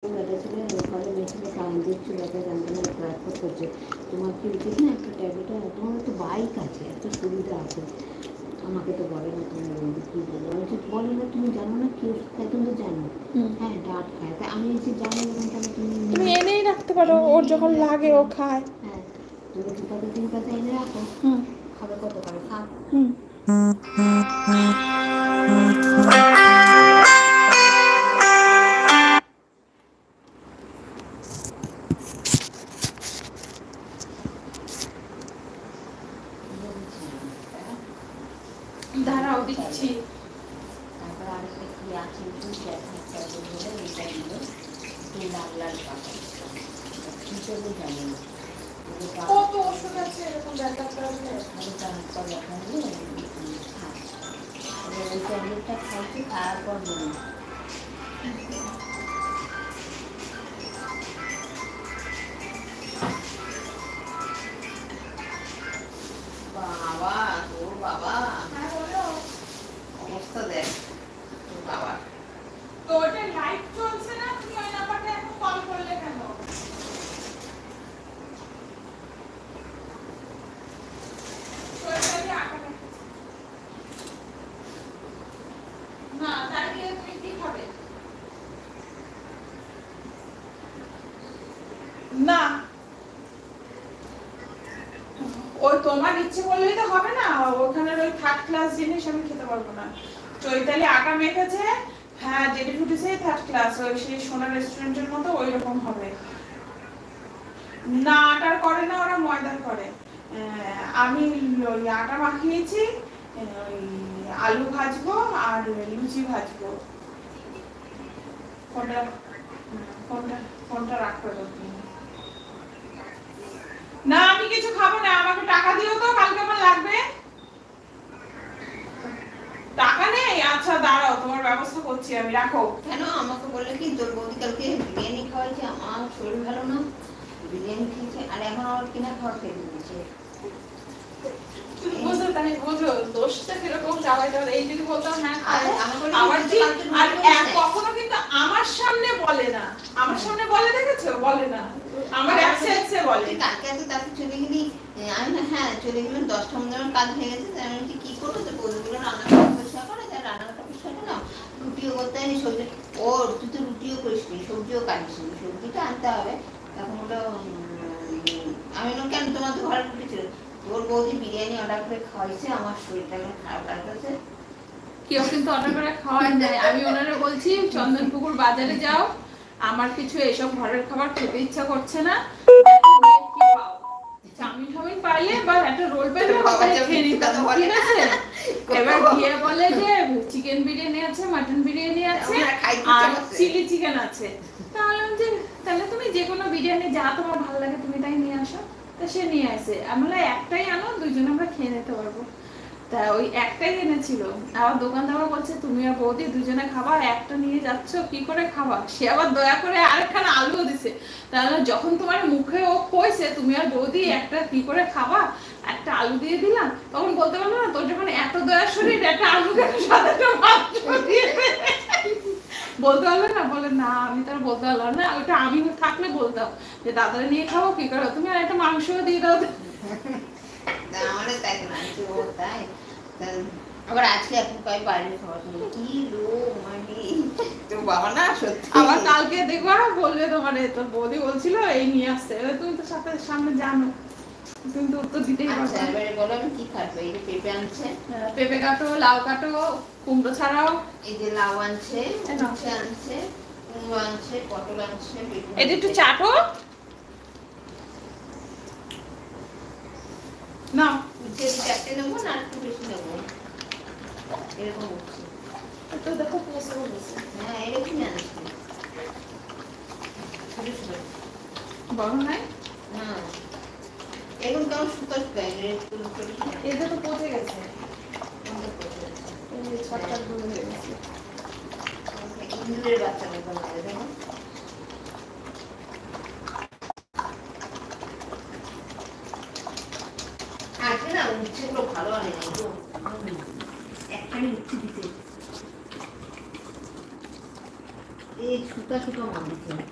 ঘরে মেশিনে কান দিচ্ছিল, একটা যন্ত্রণা ট্রান্সফার করছে। তোমার কি উচিত না একটা ট্যাবলেট, তোমার তো বাইক আছে, একটা সুবিধা আছে। আমাকে তো বলে না, তুমি বলবি কী বলবো, আমি বলে না তুমি জানো না কি ওষুধ খায়, তুমি তো জানো। হ্যাঁ ডাট খায়, তাই আমি এসে জানি না, তাহলে তুমি এনেই রাখতে পারো, ওর যখন লাগে ও খায়। হ্যাঁ তুমি 2 পাতা 3 পাতা এনে রাখো, খাবে কত করে খা। দাঁড়াও দিচ্ছি। তারপর আরেকটা কি আছে বলে এটা দিল, একটু লাল লাল পাতা, কি করবে জানি না। কত ওষুধ আছে এরকম ব্যাপারটা হলে? ওই ট্যাবলেটটা খাইছি, তারপর বলি বাবা, তোর বাবা অবস্থা দেখ, তোর বাবা। তো ওটা লাইভ চলছে না, তুমি ওই নাম্বারটা এখন কল করলে কেন? না তাহলে তুমি কি খাবে? না ওই তোমার ইচ্ছে করলেই তো হবে না, ওখানে ওই থার্ড ক্লাস জিনিস আমি খেতে পারবো না। চৈতালি আটা মেখেছে, হ্যাঁ যেটি ফুটেছে থার্ড ক্লাস, ওই সেই সোনা রেস্টুরেন্টের মতো ওই রকম হবে না। আটার করে না, ওরা ময়দার করে। আমি ওই আটা মাখিয়েছি, ওই আলু ভাজবো আর লুচি ভাজবো। কোনটা কোনটা কোনটা রাখতে হবে? না আমি কিছু খাবো না, আমাকে টাকা দিও তো, কালকে আমার লাগবে। টাকা নেই? আচ্ছা দাঁড়াও, তোমার ব্যবস্থা করছি আমি, রাখো। কেন আমাকে বললে কি তোর বৌদি কালকে বিরিয়ানি খাওয়াইছে, আমার শরীর ভালো না, বিরিয়ানি খেয়েছে, আর এখন আমার কিনা খাওয়া খেয়ে দিয়েছে। বুঝো তাই বুঝো, দোষটা কিরকম চালাইতে হবে। এই যদি বলতাম হ্যাঁ আমার জি, আর কখনো কিন্তু আমার সামনে বলে না, আমার সামনে বলে দেখেছো, বলে না, আমার অ্যাবসেন্সে বলে। কালকে এত তাড়াতাড়ি চলে গেলি, আমি না হ্যাঁ চলে গেলাম, 10টা মধ্যে আমার কাজ হয়ে গেছে, তাই আমি কি করবো, তো বৌদিগুলো রান্নাঘরটা পরিষ্কার করে, তাই রান্নাঘরটা পরিষ্কার করলাম, রুটিও করতে হয়নি, সবজি ও তুই তো রুটিও করিস নি, সবজিও কাটিস নি, সবজিটা আনতে হবে। তখন ওটা আমি বললাম কেন তোমার তো ঘরে রুটি ছিল, তোর বৌদি বিরিয়ানি অর্ডার করে খাওয়াইছে, আমার শরীরটা এখন খারাপ লাগতেছে। কেউ কিন্তু অর্ডার করে খাওয়াই যায়। আমি ওনারা বলছি চন্দনপুকুর বাজারে যাও, আমার কিছু এসব ঘরের খাবার খেতে ইচ্ছা করছে না, চাউমিন টাউমিন পাইলে বা একটা রোল পাইলে খেয়ে নিতাম, ঠিক আছে? এবার গিয়ে বলে যে চিকেন বিরিয়ানি আছে, মাটন বিরিয়ানি আছে আর চিলি চিকেন আছে। তাহলে তুমি যে কোনো বিরিয়ানি যা তোমার ভালো লাগে তুমি তাই নিয়ে আসো। তা সে নিয়ে আসে, আমরা একটাই আনো, দুইজনে আমরা খেয়ে নিতে পারবো। তা ওই একটাই এনেছিল, আবার দোকানদার বলছে তুমি আর বৌদি দুজনে খাবা, একটা নিয়ে যাচ্ছ কি করে খাবা? সে আবার দয়া করে আরেকখানা আলুও দিছে। তাহলে যখন তোমার মুখে ও কইছে তুমি আর বৌদি একটা কি করে খাবা, একটা আলু দিয়ে দিলাম, তখন বলতে পারলো না তোর যখন এত দয়া শরীর, একটা আলু কেন সাথে বলতে পারলো না? বলে না আমি তার বলতে পারলাম না, ওটা আমি থাকলে বলতাম যে দাদারা নিয়ে খাবো কি করো তুমি, আর একটা মাংসও দিয়ে দাও। আমাদের তাই না, তাই আবার আজকে এখন কয় বাইরে খাওয়া কি লোক, মানে তোর বাবা না সত্যি। আবার কালকে দেখবা বলবে তোমার তোর বৌদি বলছিল এই নিয়ে আসতে, তুমি তো সাথে সামনে জানো, তুমি তো উত্তর দিতেই পারবে। এবারে বলো আমি কি খাবো, এই যে পেঁপে আনছে, পেঁপে কাটো, লাউ কাটো, কুমড়ো ছাড়াও, এই যে লাউ আনছে, উচ্ছে আনছে, কুমড়ো আনছে, পটল আনছে, এটা একটু চাটো না, উচ্ছে 4টে নেবো না একটু বেশি নেবো, এরকম উচ্ছে তো দেখো পয়সা বলেছে। হ্যাঁ এরকমই আনছে, ছোট ছোট বড় নাই, হ্যাঁ এরকম কেমন শুকা শুকা, এটা তো পচে গেছে, ছটটা ধরে হয়ে গেছে, ইঁদুরের বাচ্চা মতো লাগে দেখো। আজকে না উচ্ছেগুলো ভালো আনে নাই তো, একখানি উচ্ছে দিতে এই ফুচকা শুকা মন দিচ্ছে।